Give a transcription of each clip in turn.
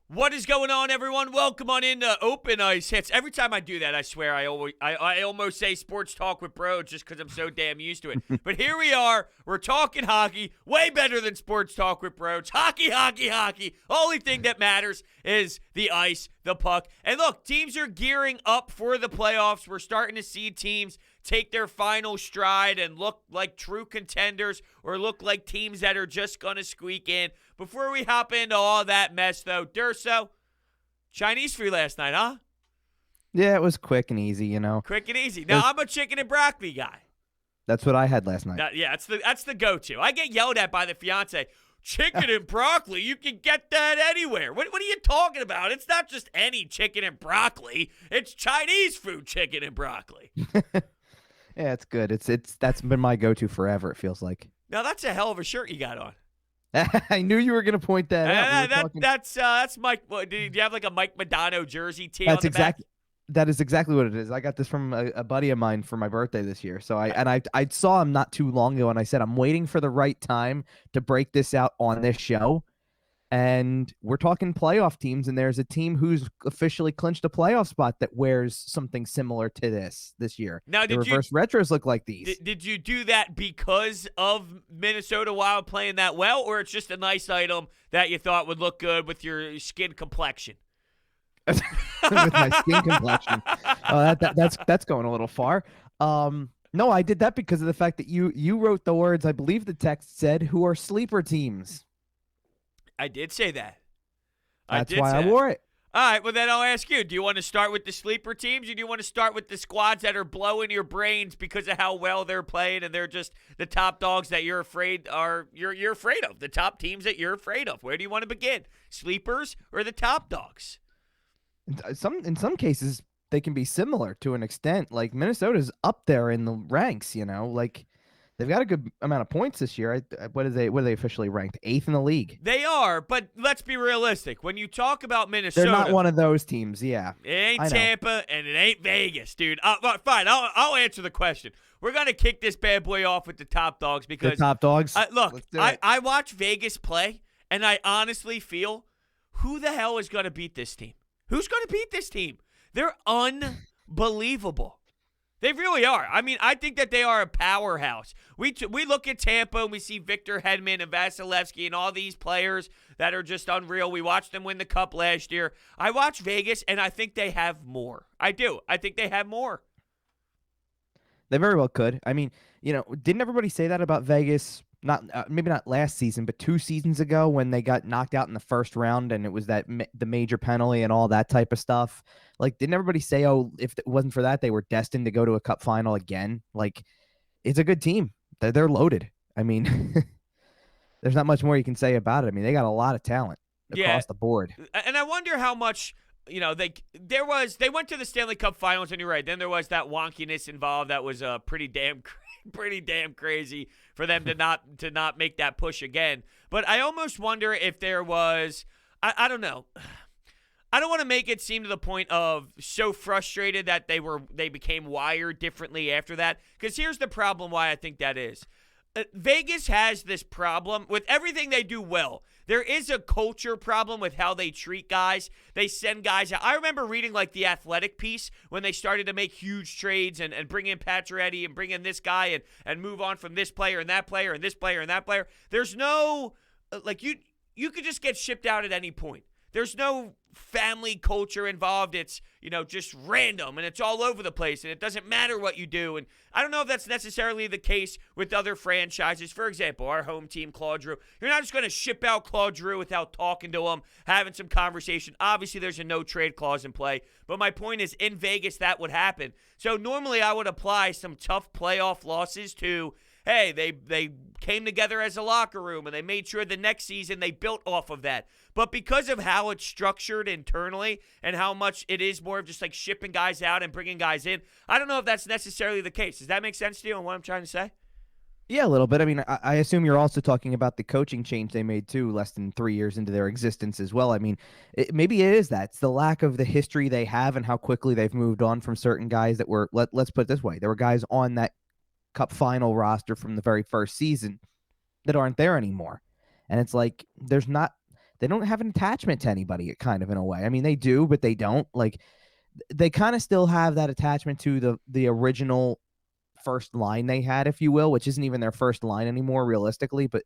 What is going on, everyone? Welcome on into Open Ice Hits. Every time I do that, I swear I almost say sports talk with Brodes just because I'm so damn used to it. But here we are. We're talking hockey. Way better than sports talk with Brodes. Hockey, hockey, hockey. Only thing that matters is the ice, the puck. And look, teams are gearing up for the playoffs. We're starting to see teams take their final stride and look like true contenders or look like teams that are just going to squeak in. Before we hop into all that mess, though, Durso, Chinese food last night, huh? Yeah, it was quick and easy, you know. Quick and easy. Now, I'm a chicken and broccoli guy. That's what I had last night. Yeah, that's the go-to. I get yelled at by the fiance. Chicken and broccoli, you can get that anywhere. What are you talking about? It's not just any chicken and broccoli. It's Chinese food chicken and broccoli. Yeah, it's good. That's been my go-to forever, it feels like. Now, that's a hell of a shirt you got on. I knew you were going to point that out. That's Mike. Do you have like a Mike Modano jersey tee on the back? That is exactly what it is. I got this from a buddy of mine for my birthday this year. So I saw him not too long ago, and I said, I'm waiting for the right time to break this out on this show. And we're talking playoff teams, and there's a team who's officially clinched a playoff spot that wears something similar to this year. Now, the reverse retros look like these. Did you do that because of Minnesota Wild playing that well, or it's just a nice item that you thought would look good with your skin complexion? With my skin complexion. That's going a little far. No, I did that because of the fact that you wrote the words, I believe the text said, who are sleeper teams. I did say that. That's why I wore it. All right, well, then I'll ask you, do you want to start with the sleeper teams, or do you want to start with the squads that are blowing your brains because of how well they're playing and they're just the top dogs that you're afraid you're afraid of, the top teams that you're afraid of? Where do you want to begin? Sleepers or the top dogs? In some cases, they can be similar to an extent. Like, Minnesota's up there in the ranks, you know, like they've got a good amount of points this year. What are they officially ranked? 8th in the league. They are, but let's be realistic. When you talk about Minnesota, they're not one of those teams. Yeah, it ain't Tampa and it ain't Vegas, dude. Fine, I'll answer the question. We're gonna kick this bad boy off with the top dogs because the top dogs. Look, I watch Vegas play, and I honestly feel, who the hell is gonna beat this team? Who's gonna beat this team? They're unbelievable. They really are. I mean, I think that they are a powerhouse. We look at Tampa and we see Victor Hedman and Vasilevsky and all these players that are just unreal. We watched them win the Cup last year. I watch Vegas, and I think they have more. I do. I think they have more. They very well could. I mean, you know, didn't everybody say that about Vegas? Not maybe not last season, but 2 seasons ago when they got knocked out in the first round, and it was the major penalty and all that type of stuff. Like, didn't everybody say, oh, if it wasn't for that, they were destined to go to a Cup final again? Like, it's a good team. They're loaded. I mean, there's not much more you can say about it. I mean, they got a lot of talent across the board. And I wonder how much, you know, they went to the Stanley Cup Finals, and you're right. Then there was that wonkiness involved that was pretty damn crazy for them to not make that push again. But I almost wonder if there was, I don't know. I don't want to make it seem to the point of so frustrated that they became wired differently after that. Because here's the problem why I think that is. Vegas has this problem with everything they do well. There is a culture problem with how they treat guys. They send guys out. I remember reading like the Athletic piece when they started to make huge trades and bring in Pacioretty and bring in this guy and move on from this player and that player and this player and that player. There's no, like, you could just get shipped out at any point. There's no family culture involved. It's, you know, just random, and it's all over the place, and it doesn't matter what you do. And I don't know if that's necessarily the case with other franchises. For example, our home team, Claude Giroux. You're not just going to ship out Claude Giroux without talking to him, having some conversation. Obviously, there's a no-trade clause in play. But my point is, in Vegas, that would happen. So normally I would apply some tough playoff losses to, hey, they came together as a locker room, and they made sure the next season they built off of that. But because of how it's structured internally and how much it is more of just like shipping guys out and bringing guys in, I don't know if that's necessarily the case. Does that make sense to you on what I'm trying to say? Yeah, a little bit. I mean, I assume you're also talking about the coaching change they made, too, less than 3 years into their existence as well. I mean, maybe it is that. It's the lack of the history they have and how quickly they've moved on from certain guys that were, let's put it this way, there were guys on that Cup final roster from the very first season that aren't there anymore. And it's like, there's not they don't have an attachment to anybody, kind of, in a way. I mean, they do, but they don't. Like, they kind of still have that attachment to the original first line they had, if you will, which isn't even their first line anymore, realistically. But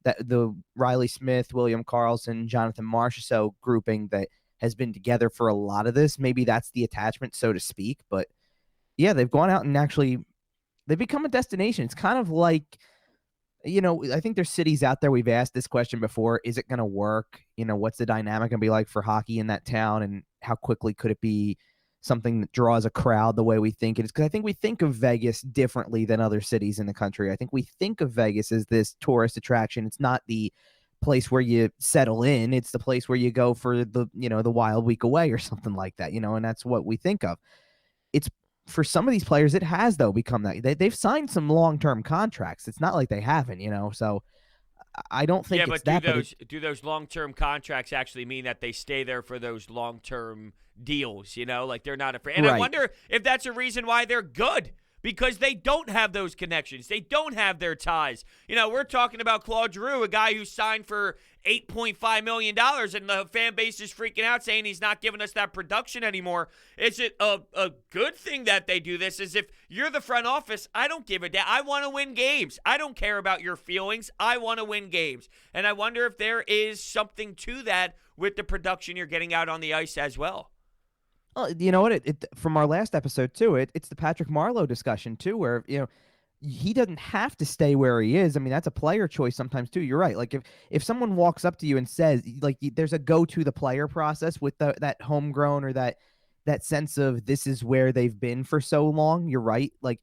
that the Riley Smith, William Karlsson, Jonathan Marchessault grouping that has been together for a lot of this, maybe that's the attachment, so to speak. But yeah, they've gone out and actually they've become a destination. It's kind of like, I think there's cities out there. We've asked this question before. Is it going to work? What's the dynamic going to be like for hockey in that town, and how quickly could it be something that draws a crowd the way we think it is? Because I think we think of Vegas differently than other cities in the country. I think we think of Vegas as this tourist attraction. It's not the place where you settle in. It's the place where you go for the wild week away or something like that, and that's what we think of. It's for some of these players, it has, though, become that. They've signed some long-term contracts. It's not like they haven't, so I don't think it's that. Do those long-term contracts actually mean that they stay there for those long-term deals, like they're not afraid? And right. I wonder if that's a reason why they're good, because they don't have those connections. They don't have their ties. We're talking about Claude Giroux, a guy who signed for $8.5 million, and the fan base is freaking out saying he's not giving us that production anymore. Is it a good thing that they do this? Is if you're the front office, I don't give a damn. I want to win games. I don't care about your feelings. I want to win games. And I wonder if there is something to that with the production you're getting out on the ice as well. Well, you know what? From our last episode, too, it's the Patrick Marleau discussion, too, where, he doesn't have to stay where he is. I mean, that's a player choice sometimes, too. You're right. Like, if someone walks up to you and says, like, there's a go-to-the-player process with that homegrown or that sense of this is where they've been for so long, you're right. Like,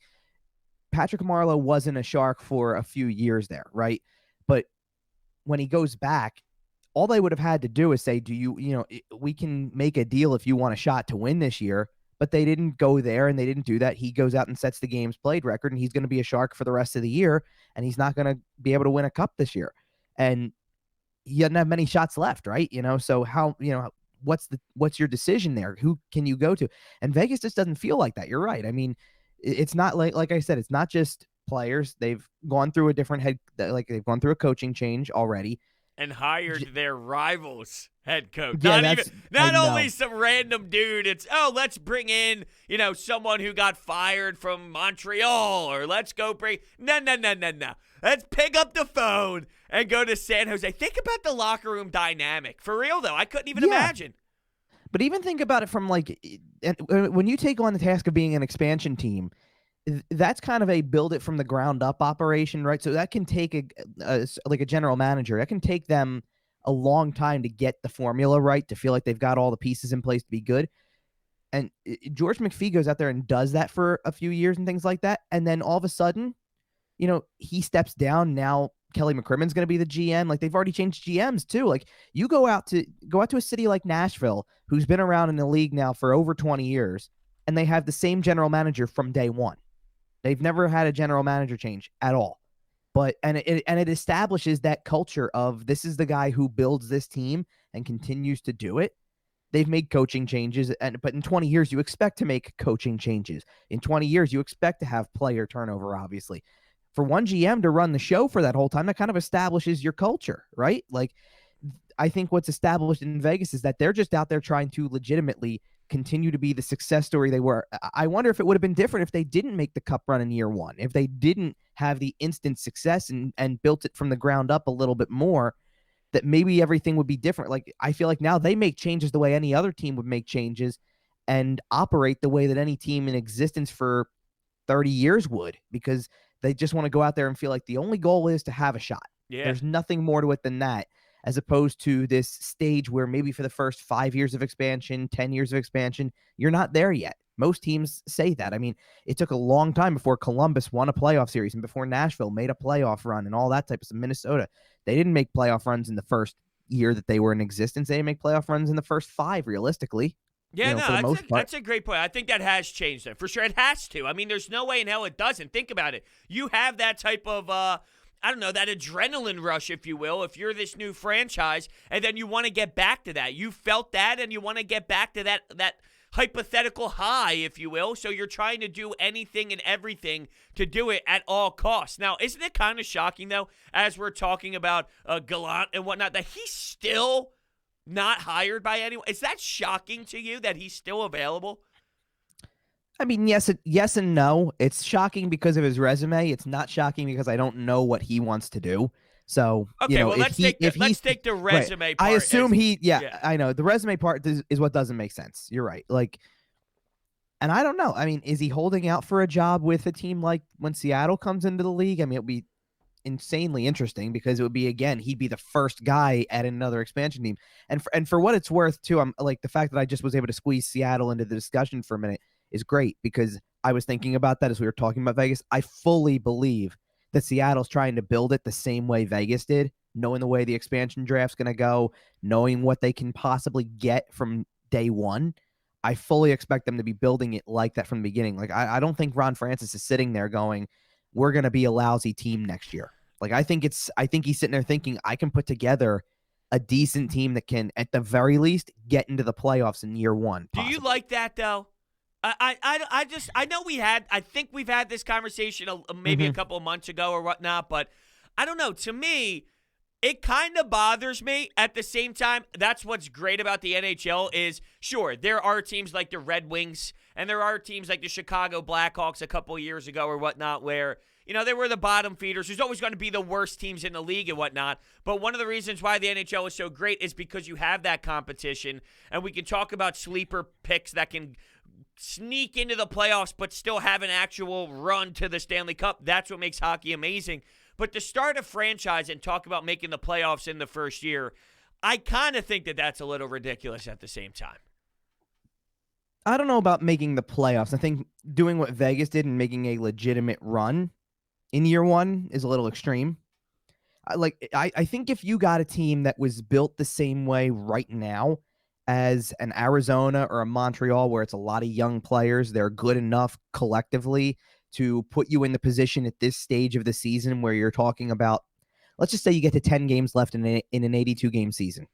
Patrick Marleau wasn't a Shark for a few years there, right? But when he goes back, all they would have had to do is say, we can make a deal if you want a shot to win this year. But they didn't go there, and they didn't do that. He goes out and sets the games played record, and he's going to be a Shark for the rest of the year, and he's not going to be able to win a cup this year. And he doesn't have many shots left, right? So how, what's your decision there? Who can you go to? And Vegas just doesn't feel like that. You're right. I mean, it's not like I said, it's not just players. They've gone through they've gone through a coaching change already. And hired their rivals head coach. Yeah, not only some random dude. It's, let's bring in, someone who got fired from Montreal, or let's go bring. No. Let's pick up the phone and go to San Jose. Think about the locker room dynamic. For real, though, I couldn't even imagine. But even think about it from when you take on the task of being an expansion team, that's kind of a build it from the ground up operation, right? So that can take a general manager. That can take them a long time to get the formula right, to feel like they've got all the pieces in place to be good. And George McPhee goes out there and does that for a few years and things like that. And then all of a sudden, he steps down. Now Kelly McCrimmon's going to be the GM. Like, they've already changed GMs too. Like, you go out to a city like Nashville, who's been around in the league now for over 20 years, and they have the same general manager from day one. They've never had a general manager change at all. And it establishes that culture of, this is the guy who builds this team and continues to do it. They've made coaching changes, but in 20 years, you expect to make coaching changes. In 20 years, you expect to have player turnover, obviously. For one GM to run the show for that whole time, that kind of establishes your culture, right? Like, I think what's established in Vegas is that they're just out there trying to legitimately continue to be the success story they were. I wonder if it would have been different if they didn't make the cup run in year one, if they didn't have the instant success and built it from the ground up a little bit more, that maybe everything would be different. Like, I feel like now they make changes the way any other team would make changes and operate the way that any team in existence for 30 years would, because they just want to go out there and feel like the only goal is to have a shot. Yeah. There's nothing more to it than that, as opposed to this stage where maybe for the first 5 years of expansion, 10 years of expansion, you're not there yet. Most teams say that. I mean, it took a long time before Columbus won a playoff series and before Nashville made a playoff run and all that type of stuff. Minnesota, they didn't make playoff runs in the first year that they were in existence. They didn't make playoff runs in the first 5, realistically. Yeah, that's a great point. I think that has changed, for sure. It has to. I mean, there's no way in hell it doesn't. Think about it. You have that type of that adrenaline rush, if you will, if you're this new franchise, and then you want to get back to that. You felt that, and you want to get back to that hypothetical high, if you will. So you're trying to do anything and everything to do it at all costs. Now, isn't it kind of shocking, though, as we're talking about Gallant and whatnot, that he's still not hired by anyone? Is that shocking to you that he's still available? I mean, yes and no. It's shocking because of his resume. It's not shocking because I don't know what he wants to do. So, Okay, well if let's he's take the right, resume I part assume as yeah, yeah. I know the resume part is what doesn't make sense. You're right. Like, and I don't know. I mean, is he holding out for a job with a team like when Seattle comes into the league? I mean, it'll be insanely interesting because it would be, again, he'd be the first guy at another expansion team. And for what it's worth too, I'm like, the fact that I just was able to squeeze Seattle into the discussion for a minute is great, because I was thinking about that as we were talking about Vegas. I fully believe that Seattle's trying to build it the same way Vegas did, knowing the way the expansion draft's going to go, knowing what they can possibly get from day one. I fully expect them to be building it like that from the beginning. Like, I don't think Ron Francis is sitting there going, we're going to be a lousy team next year. Like, I think he's sitting there thinking, I can put together a decent team that can, at the very least, get into the playoffs in year one, Do you possibly. like that though? I know I think we've had this conversation maybe a Mm-hmm. couple of months ago or whatnot, but I don't know. To me, it kind of bothers me. At the same time, that's what's great about the NHL is, sure, there are teams like the Red Wings and there are teams like the Chicago Blackhawks a couple of years ago or whatnot where, they were the bottom feeders. There's always going to be the worst teams in the league and whatnot. But one of the reasons why the NHL is so great is because you have that competition, and we can talk about sleeper picks that can sneak into the playoffs but still have an actual run to the Stanley Cup. That's what makes hockey amazing. But to start a franchise and talk about making the playoffs in the first year, I kind of think that that's a little ridiculous at the same time. I don't know about making the playoffs. I think doing what Vegas did and making a legitimate run in year one is a little extreme. I think if you got a team that was built the same way right now as an Arizona or a Montreal, where it's a lot of young players, they're good enough collectively to put you in the position at this stage of the season where you're talking about, let's just say you get to 10 games left in an 82 game season,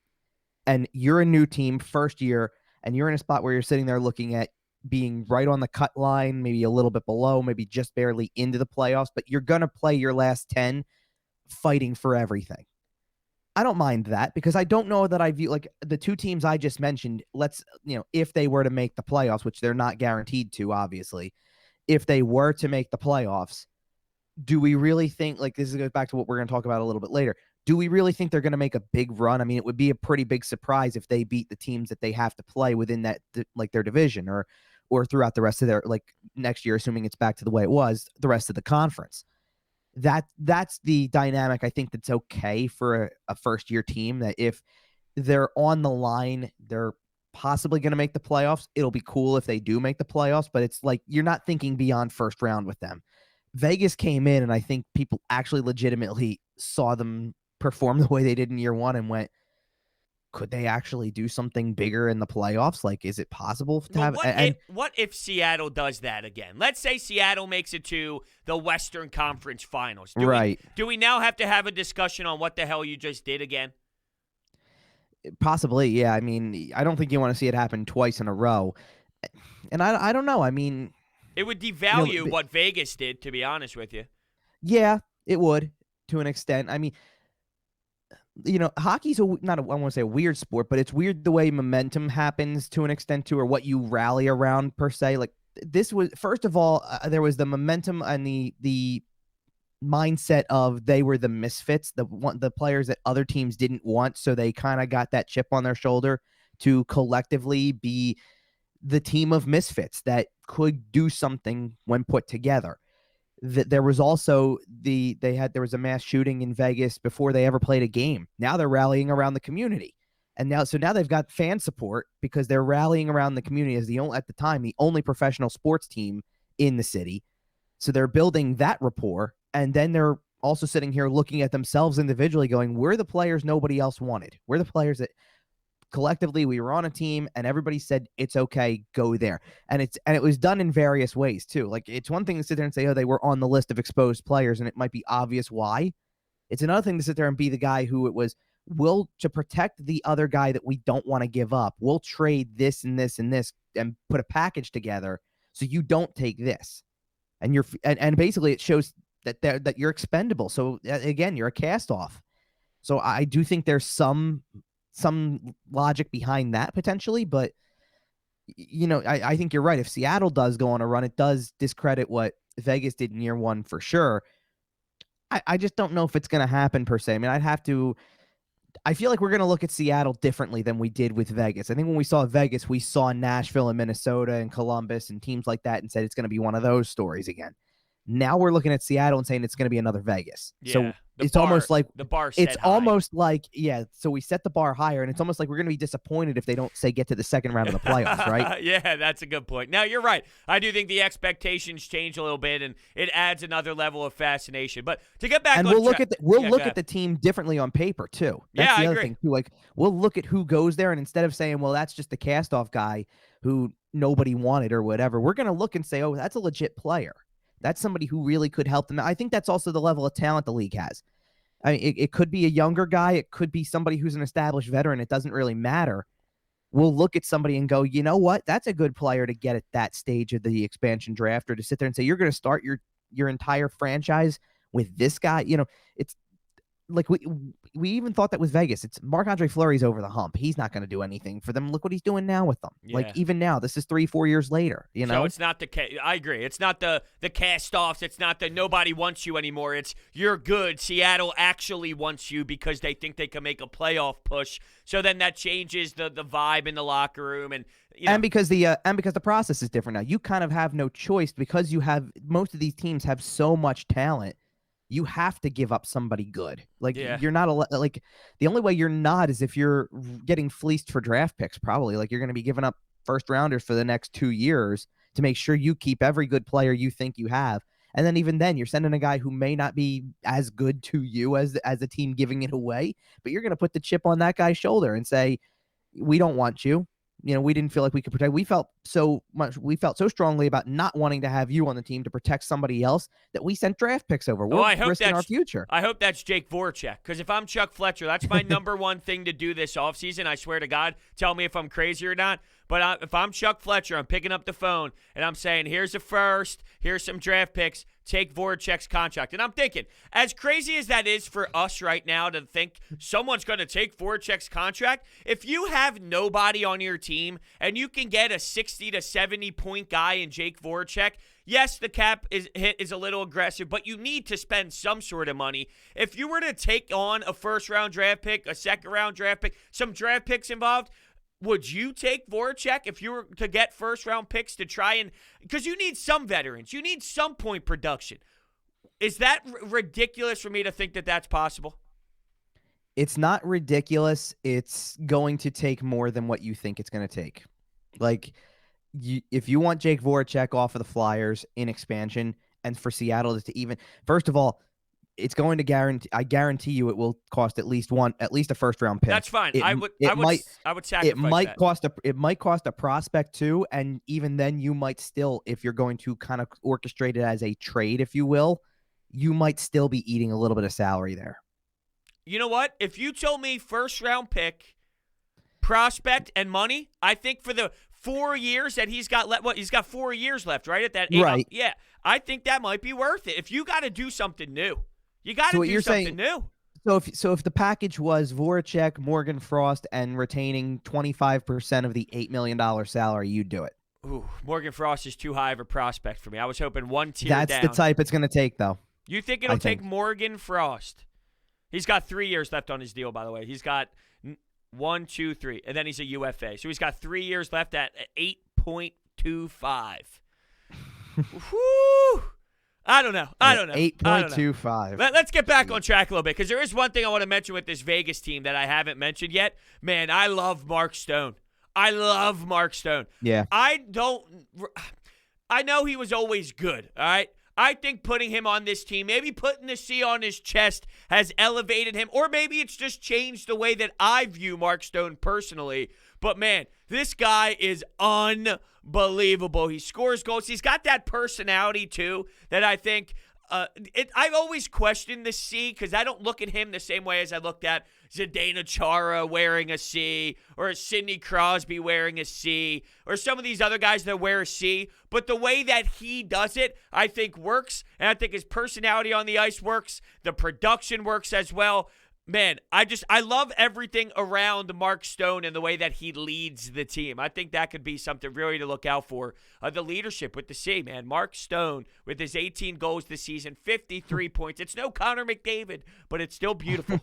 and you're a new team, first year, and you're in a spot where you're sitting there looking at being right on the cut line, maybe a little bit below, maybe just barely into the playoffs, but you're going to play your last 10 fighting for everything. I don't mind that, because I don't know that I view, like, the two teams I just mentioned, if they were to make the playoffs, which they're not guaranteed to, obviously, if they were to make the playoffs, do we really think, like, this goes back to what we're going to talk about a little bit later, do we really think they're going to make a big run? I mean, it would be a pretty big surprise if they beat the teams that they have to play within that, like, their division, or throughout the rest of their, like, next year, assuming it's back to the way it was, the rest of the conference. That's the dynamic I think that's okay for a first year team, that if they're on the line, they're possibly going to make the playoffs. It'll be cool if they do make the playoffs, but it's like you're not thinking beyond first round with them. Vegas came in, and I think people actually legitimately saw them perform the way they did in year one and went, could they actually do something bigger in the playoffs? Like, is it possible to But have, and what if Seattle does that again? Let's say Seattle makes it to the Western Conference Finals. right, Do we now have to have a discussion on what the hell you just did again? possibly, yeah. I mean, I don't think you want to see it happen twice in a row. And I don't know. I mean, It would you know, devalue what Vegas did, to be honest with you. yeah, it would, to an extent. I mean, hockey's not I want to say a weird sport, but it's weird the way momentum happens to an extent too, or what you rally around per se. Like, this was, first of all, there was the momentum and the mindset of they were the misfits, the players that other teams didn't want, so they kind of got that chip on their shoulder to collectively be the team of misfits that could do something when put together. There was also there was a mass shooting in Vegas before they ever played a game. Now they're rallying around the community. And now they've got fan support because they're rallying around the community as at the time, the only professional sports team in the city. So they're building that rapport, and then they're also sitting here looking at themselves individually going, we're the players nobody else wanted. We're the players that collectively we were on a team and everybody said it's okay, go there. And it was done in various ways too. Like, it's one thing to sit there and say, oh, they were on the list of exposed players and it might be obvious why. It's another thing to sit there and be the guy who it was, will, to protect the other guy that we don't want to give up, we'll trade this and this and this and put a package together so you don't take this. And and basically it shows that you're expendable. So again, you're a cast off. So I do think there's some some logic behind that potentially, but I think you're right. If Seattle does go on a run, it does discredit what Vegas did in year one for sure. I just don't know if it's going to happen per se. I mean, I feel like we're going to look at Seattle differently than we did with Vegas. I think when we saw Vegas, we saw Nashville and Minnesota and Columbus and teams like that and said it's going to be one of those stories again. Now we're looking at Seattle and saying it's going to be another Vegas. Yeah, so it's almost like the bar. It's almost like, yeah. So we set the bar higher, and it's almost like we're going to be disappointed if they don't get to the second round of the playoffs, right? Yeah, that's a good point. Now you're right. I do think the expectations change a little bit, and it adds another level of fascination. But to get back, and on we'll look at the team differently on paper too. That's the other thing too. Like we'll look at who goes there, and instead of saying, well, that's just the cast-off guy who nobody wanted or whatever, we're going to look and say, oh, that's a legit player. That's somebody who really could help them. I think that's also the level of talent the league has. I mean, it could be a younger guy. It could be somebody who's an established veteran. It doesn't really matter. We'll look at somebody and go, you know what? That's a good player to get at that stage of the expansion draft, or to sit there and say, you're going to start your entire franchise with this guy. It's like we even thought that with Vegas. It's Marc-Andre Fleury's over the hump. He's not going to do anything for them. Look what he's doing now with them. Yeah. Like even now, this is 3-4 years later. So it's not I agree. It's not the cast-offs. It's not the nobody wants you anymore. It's you're good. Seattle actually wants you because they think they can make a playoff push. So then that changes the vibe in the locker room and because the process is different now. You kind of have no choice because most of these teams have so much talent. You have to give up somebody good. Like you're not like the only way you're not is if you're getting fleeced for draft picks. Probably like you're going to be giving up first rounders for the next 2 years to make sure you keep every good player you think you have. And then even then you're sending a guy who may not be as good to you as a team giving it away, but you're going to put the chip on that guy's shoulder and say, we don't want you. We didn't feel like we could protect. We felt so strongly about not wanting to have you on the team to protect somebody else that we sent draft picks over. We're risking our future. I hope that's Jake Voracek, because if I'm Chuck Fletcher, that's my number one thing to do this offseason. I swear to God, tell me if I'm crazy or not. But if I'm Chuck Fletcher, I'm picking up the phone and I'm saying, here's a first, here's some draft picks, take Voracek's contract. And I'm thinking, as crazy as that is for us right now to think someone's going to take Voracek's contract, if you have nobody on your team and you can get a 60 to 70 point guy in Jake Voracek, yes, the cap is a little aggressive, but you need to spend some sort of money. If you were to take on a first-round draft pick, a second-round draft pick, some draft picks involved, would you take Voracek if you were to get first-round picks to try and – because you need some veterans. You need some point production. Is that ridiculous for me to think that that's possible? It's not ridiculous. It's going to take more than what you think it's going to take. Like, if you want Jake Voracek off of the Flyers in expansion and for Seattle to even – first of all, it's going to guarantee. I guarantee you, it will cost at least a first round pick. That's fine. I would sacrifice it might that. It might cost a prospect too, and even then, you might still, if you're going to kind of orchestrate it as a trade, if you will, you might still be eating a little bit of salary there. You know what? If you told me first round pick, prospect, and money, I think for the 4 years that he's got he's got 4 years left, right? At that 8, right? Yeah, I think that might be worth it. If you got to do something new. You got to do something new. So if the package was Voracek, Morgan Frost, and retaining 25% of the $8 million salary, you'd do it. Ooh, Morgan Frost is too high of a prospect for me. I was hoping one tier down. That's the type it's going to take, though. You think it'll take Morgan Frost? He's got 3 years left on his deal, by the way. He's got 1, 2, 3, and then he's a UFA. So he's got 3 years left at 8.25. Whew. I don't know. 8.25. Let's get back on track a little bit, because there is one thing I want to mention with this Vegas team that I haven't mentioned yet. Man, I love Mark Stone. Yeah. I know he was always good, all right? I think putting him on this team, maybe putting the C on his chest, has elevated him, or maybe it's just changed the way that I view Mark Stone personally. But, man, this guy is unbelievable. He scores goals. He's got that personality, too, that I think I've always questioned the C, because I don't look at him the same way as I looked at Zdeno Chara wearing a C, or Sidney Crosby wearing a C, or some of these other guys that wear a C. But the way that he does it, I think works, and I think his personality on the ice works. The production works as well. Man, I love everything around Mark Stone and the way that he leads the team. I think that could be something really to look out for. The leadership with the C, man. Mark Stone with his 18 goals this season, 53 points. It's no Connor McDavid, but it's still beautiful.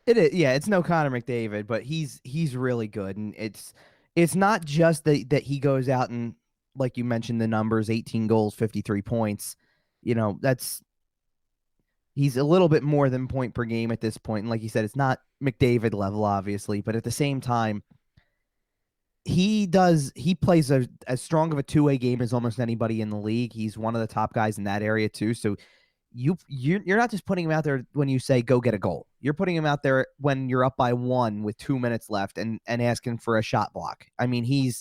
It is, yeah. It's no Connor McDavid, but he's really good, and it's not just that he goes out and, like you mentioned, the numbers: 18 goals, 53 points. That's he's a little bit more than point per game at this point. And like you said, it's not McDavid level, obviously, but at the same time, he plays as strong of a two-way game as almost anybody in the league. He's one of the top guys in that area too. So you're not just putting him out there when you say go get a goal. You're putting him out there when you're up by 1 with 2 minutes left and asking for a shot block. I mean, he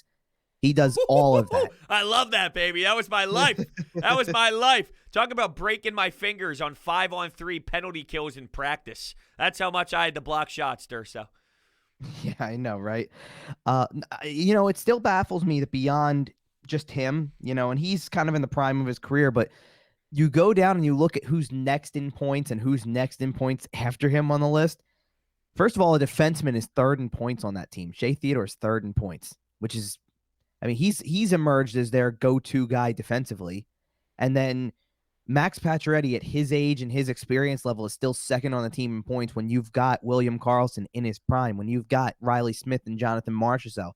does all of that. I love that, baby. That was my life. That was my life. Talk about breaking my fingers on 5-on-3 penalty kills in practice. That's how much I had to block shots, Durso. Yeah, I know, right? It still baffles me that beyond just him, and he's kind of in the prime of his career, but you go down and you look at who's next in points and who's next in points after him on the list. First of all, a defenseman is third in points on that team. Shea Theodore's third in points, which is, I mean, he's emerged as their go-to guy defensively. And then Max Pacioretty at his age and his experience level is still second on the team in points when you've got William Karlsson in his prime, when you've got Riley Smith and Jonathan Marchessault,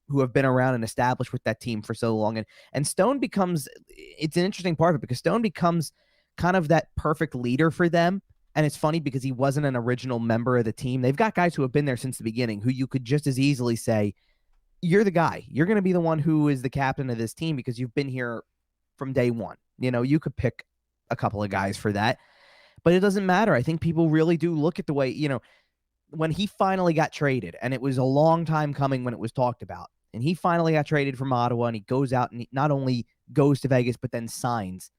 who have been around and established with that team for so long. And Stone becomes, it's an interesting part of it because Stone becomes kind of that perfect leader for them. And it's funny because he wasn't an original member of the team. They've got guys who have been there since the beginning who you could just as easily say, you're the guy. You're going to be the one who is the captain of this team because you've been here from day one. You could pick a couple of guys for that, but it doesn't matter. I think people really do look at the way, when he finally got traded, and it was a long time coming when it was talked about, and he finally got traded from Ottawa, and he goes out and he not only goes to Vegas, but then signs.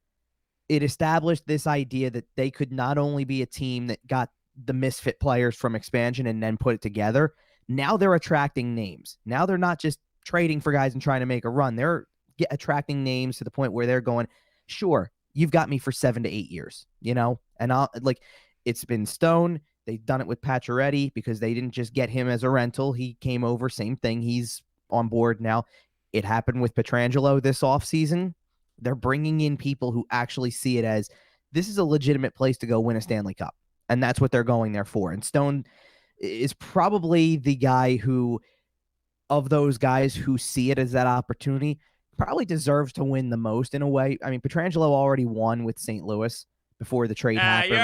It established this idea that they could not only be a team that got the misfit players from expansion and then put it together. Now they're attracting names. Now they're not just trading for guys and trying to make a run. They're attracting names to the point where they're going, sure, you've got me for 7 to 8 years, and it's been Stone. They've done it with Pacioretty because they didn't just get him as a rental. He came over, same thing. He's on board now. It happened with Pietrangelo this offseason. They're bringing in people who actually see it as this is a legitimate place to go win a Stanley Cup. And that's what they're going there for. And Stone is probably the guy who, of those guys who see it as that opportunity, probably deserves to win the most in a way. I mean, Pietrangelo already won with St. Louis before the trade happened. You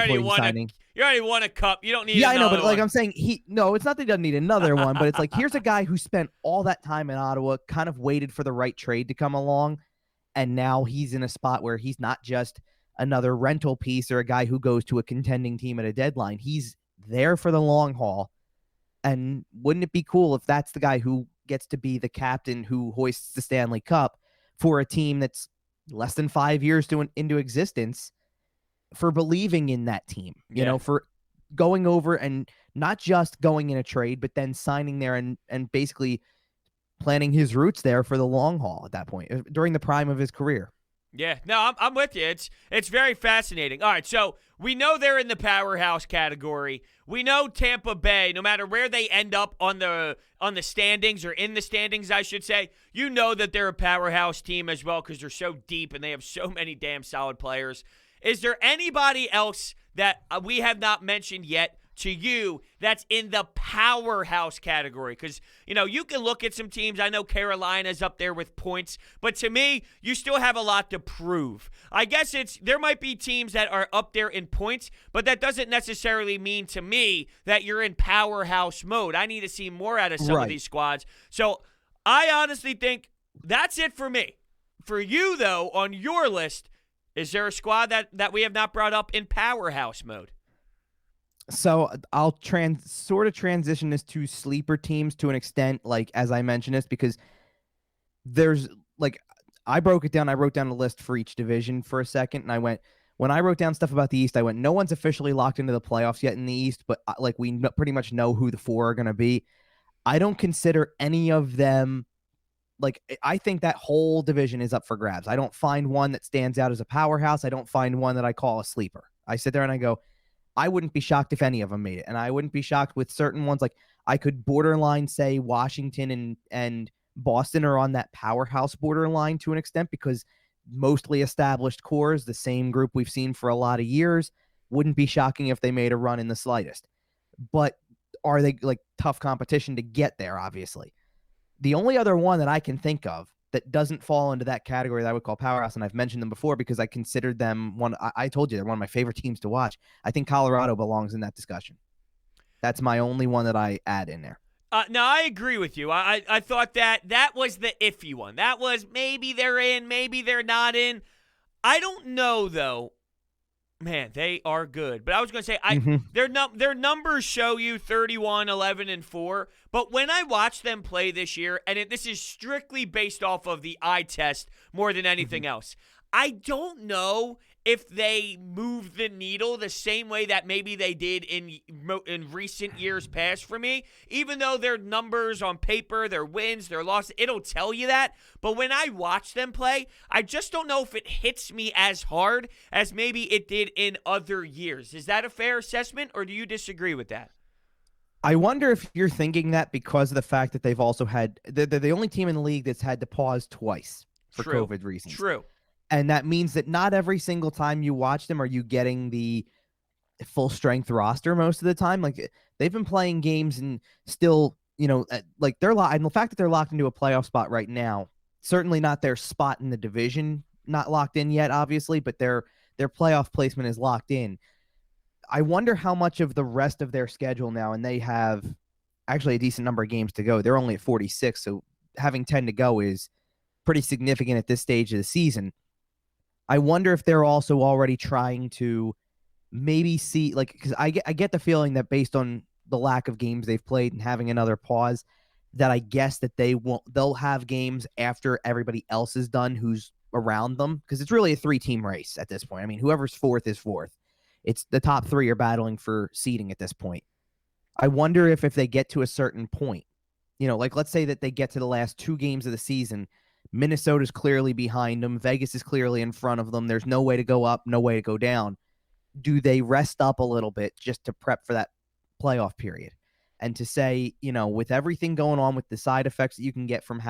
already won a cup. You don't need another I know, but one. I'm saying it's not that he doesn't need another one, but it's like, here's a guy who spent all that time in Ottawa, kind of waited for the right trade to come along, and now he's in a spot where he's not just another rental piece or a guy who goes to a contending team at a deadline. He's there for the long haul. And wouldn't it be cool if that's the guy who gets to be the captain who hoists the Stanley Cup for a team that's less than 5 years into existence, for believing in that team, for going over and not just going in a trade, but then signing there and basically planting his roots there for the long haul at that point during the prime of his career. Yeah, no, I'm with you. It's very fascinating. All right, so we know they're in the powerhouse category. We know Tampa Bay, no matter where they end up on the standings, or in the standings, I should say, you know that they're a powerhouse team as well because they're so deep and they have so many damn solid players. Is there anybody else that we have not mentioned yet to you that's in the powerhouse category? Because, you can look at some teams. I know Carolina's up there with points, but to me, you still have a lot to prove. I guess there might be teams that are up there in points, but that doesn't necessarily mean to me that you're in powerhouse mode. I need to see more out of some of these squads. So I honestly think that's it for me. For you, though, on your list, is there a squad that we have not brought up in powerhouse mode? So I'll sort of transition this to sleeper teams to an extent, like as I mentioned this, because there's I broke it down. I wrote down a list for each division for a second, and when I wrote down stuff about the East, I went, no one's officially locked into the playoffs yet in the East, but we pretty much know who the 4 are going to be. I don't consider any of them. I think that whole division is up for grabs. I don't find one that stands out as a powerhouse. I don't find one that I call a sleeper. I sit there and I go, I wouldn't be shocked if any of them made it. And I wouldn't be shocked with certain ones. Like I could borderline say Washington and Boston are on that powerhouse borderline to an extent because mostly established cores, the same group we've seen for a lot of years. Wouldn't be shocking if they made a run in the slightest. But are they like tough competition to get there, obviously? The only other one that I can think of that doesn't fall into that category that I would call powerhouse, and I've mentioned them before because I considered them one. I told you they're one of my favorite teams to watch. I think Colorado belongs in that discussion. That's my only one that I add in there. No, I agree with you. I thought that was the iffy one. That was maybe they're in, maybe they're not in. I don't know, though. Man, they are good. But I was going to say, their numbers show you 31, 11, and 4. But when I watch them play this year, and this is strictly based off of the eye test more than anything else, I don't know if they move the needle the same way that maybe they did in recent years past for me. Even though their numbers on paper, their wins, their losses, it'll tell you that. But when I watch them play, I just don't know if it hits me as hard as maybe it did in other years. Is that a fair assessment, or do you disagree with that? I wonder if you're thinking that because of the fact that they've also had they're the only team in the league that's had to pause twice for COVID reasons. True. And that means that not every single time you watch them are you getting the full strength roster most of the time. Like they've been playing games and still, like they're locked. And the fact that they're locked into a playoff spot right now, certainly not their spot in the division, not locked in yet, obviously, but their playoff placement is locked in. I wonder how much of the rest of their schedule now, and they have actually a decent number of games to go. They're only at 46, so having 10 to go is pretty significant at this stage of the season. I wonder if they're also already trying to maybe see, like, because I get the feeling that based on the lack of games they've played and having another pause, that I guess that they'll have games after everybody else is done who's around them, because it's really a 3-team race at this point. I mean, whoever's fourth is fourth. It's the top 3 are battling for seeding at this point. I wonder if they get to a certain point, like let's say that they get to the last 2 games of the season. Minnesota's clearly behind them. Vegas is clearly in front of them. There's no way to go up, no way to go down. Do they rest up a little bit just to prep for that playoff period? And to say, with everything going on with the side effects that you can get from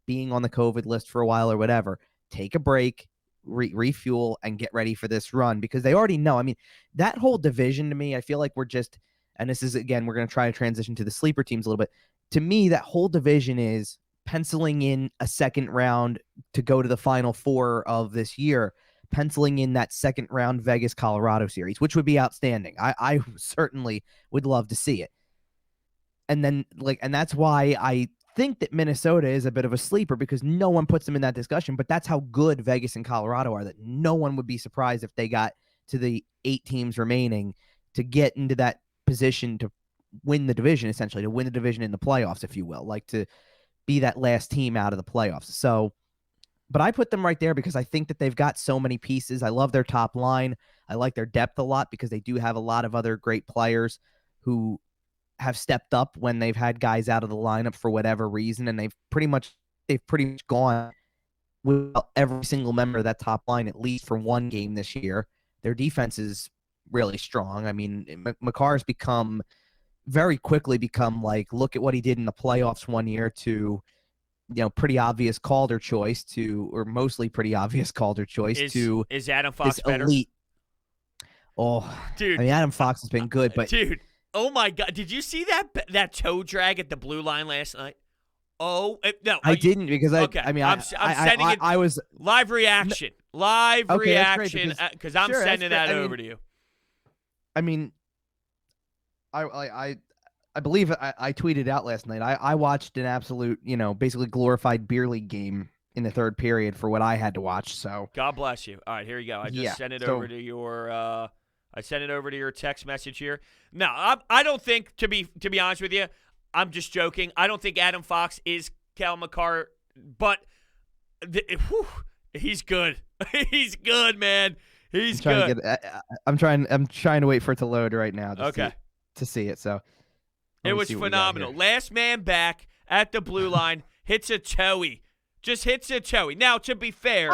being on the COVID list for a while or whatever, take a break, refuel, and get ready for this run, because they already know. I mean, that whole division to me, I feel like we're just, and this is, again, we're going to try to transition to the sleeper teams a little bit. To me, that whole division is penciling in a second round to go to the Final Four of this year, penciling in that second round Vegas-Colorado series, which would be outstanding. I certainly would love to see it. And then, and that's why I think that Minnesota is a bit of a sleeper, because no one puts them in that discussion, but that's how good Vegas and Colorado are, that no one would be surprised if they got to the 8 teams remaining to get into that position to win the division, essentially, to win the division in the playoffs, if you will, like to be that last team out of the playoffs. So, but I put them right there because I think that they've got so many pieces. I love their top line. I like their depth a lot because they do have a lot of other great players who have stepped up when they've had guys out of the lineup for whatever reason, and they've pretty much gone without every single member of that top line, at least for one game this year. Their defense is really strong. I mean, Makar's very quickly become like, look at what he did in the playoffs one year, to, pretty obvious Calder choice or mostly pretty obvious Calder choice is Adam Fox better? Elite. Oh, dude. I mean, Adam Fox has been good, but dude, oh my God, did you see that toe drag at the blue line last night? Oh no, I didn't, because I was live reaction, reaction, because I'm sending that over to you. I mean, I believe I tweeted out last night. I watched an absolute, basically glorified beer league game in the third period for what I had to watch. So God bless you. All right, here you go. I just sent it over to your. I sent it over to your text message here. No, I don't think, to be honest with you, I'm just joking. I don't think Adam Fox is Cal Makar, but he's good. He's good, man. He's good. I'm trying to wait for it to load right now. To see it. So it was phenomenal. Last man back at the blue line, hits a toey. Just hits a toey. Now, to be fair,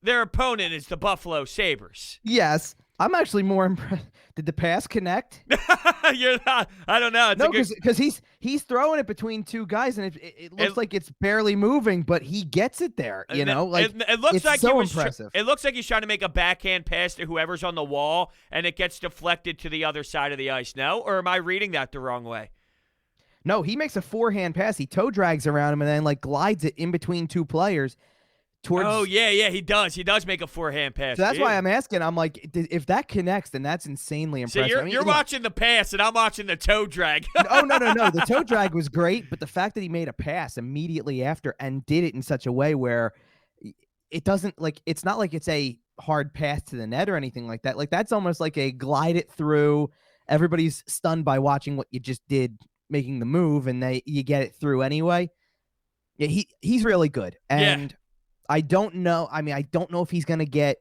their opponent is the Buffalo Sabres. Yes. I'm actually more impressed. Did the pass connect? You're not. I don't know. It's No, a good. because he's throwing it between two guys, and it looks It, like it's barely moving, but he gets it there. You know, like it looks it's like so he was. impressive. It looks like he's trying to make a backhand pass to whoever's on the wall, and it gets deflected to the other side of the ice. No, or am I reading that the wrong way? No, he makes a forehand pass. He toe drags around him and then like glides it in between two players towards. Oh yeah, he does. He does make a forehand pass. So that's why I'm asking. I'm like, if that connects, then that's insanely So impressive. you're watching the pass, and I'm watching the toe drag. Oh no. The toe drag was great, but the fact that he made a pass immediately after and did it in such a way where it doesn't like it's not like it's a hard pass to the net or anything like that. Like that's almost like a glide it through. Everybody's stunned by watching what you just did, making the move, and you get it through anyway. Yeah, he's really good, and I don't know. I mean, I don't know if he's gonna get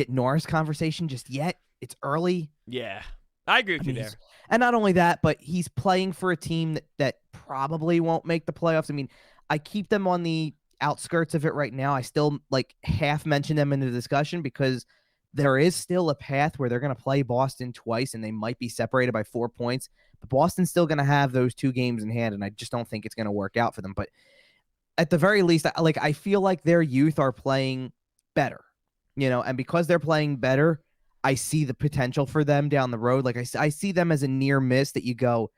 Norris conversation just yet. It's early. Yeah, I agree with you there. And not only that, but he's playing for a team that probably won't make the playoffs. I mean, I keep them on the outskirts of it right now. I still like half mention them in the discussion because there is still a path where they're going to play Boston twice and they might be separated by 4 points. But Boston's still going to have those 2 games in hand, and I just don't think it's going to work out for them. But at the very least, I feel like their youth are playing better, and because they're playing better, I see the potential for them down the road. Like I see them as a near miss that you go,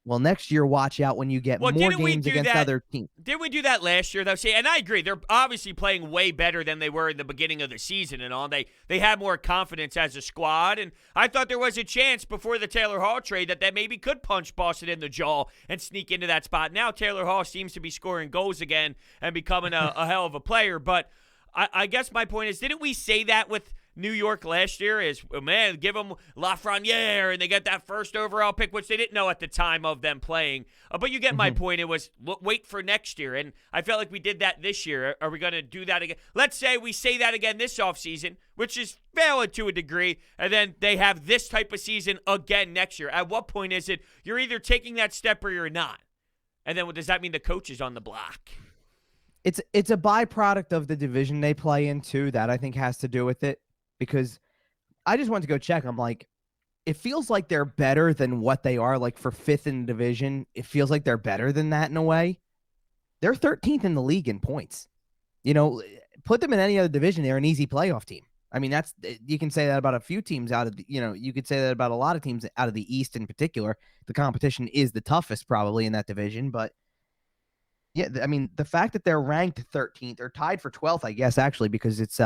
well, next year, watch out when you get more games against other teams. Didn't we do that last year, though? See, and I agree. They're obviously playing way better than they were in the beginning of the season and all. They had more confidence as a squad, and I thought there was a chance before the Taylor Hall trade that maybe could punch Boston in the jaw and sneak into that spot. Now Taylor Hall seems to be scoring goals again and becoming a hell of a player. But I guess my point is, didn't we say that with New York last year is, man, give them Lafreniere, and they get that first overall pick, which they didn't know at the time of them playing. But you get my point. It was wait for next year, and I felt like we did that this year. Are we going to do that again? Let's say we say that again this offseason, which is valid to a degree, and then they have this type of season again next year. At what point is it you're either taking that step or you're not? And then does that mean the coach is on the block? It's a byproduct of the division they play in, too, that I think has to do with it. Because I just wanted to go check. I'm like, it feels like they're better than what they are. Like for 5th in the division, it feels like they're better than that in a way. They're 13th in the league in points. Put them in any other division, they're an easy playoff team. I mean, you can say that about a few teams out of you could say that about a lot of teams out of the East in particular. The competition is the toughest probably in that division, but yeah, I mean, the fact that they're ranked 13th or tied for 12th, I guess, actually, because it's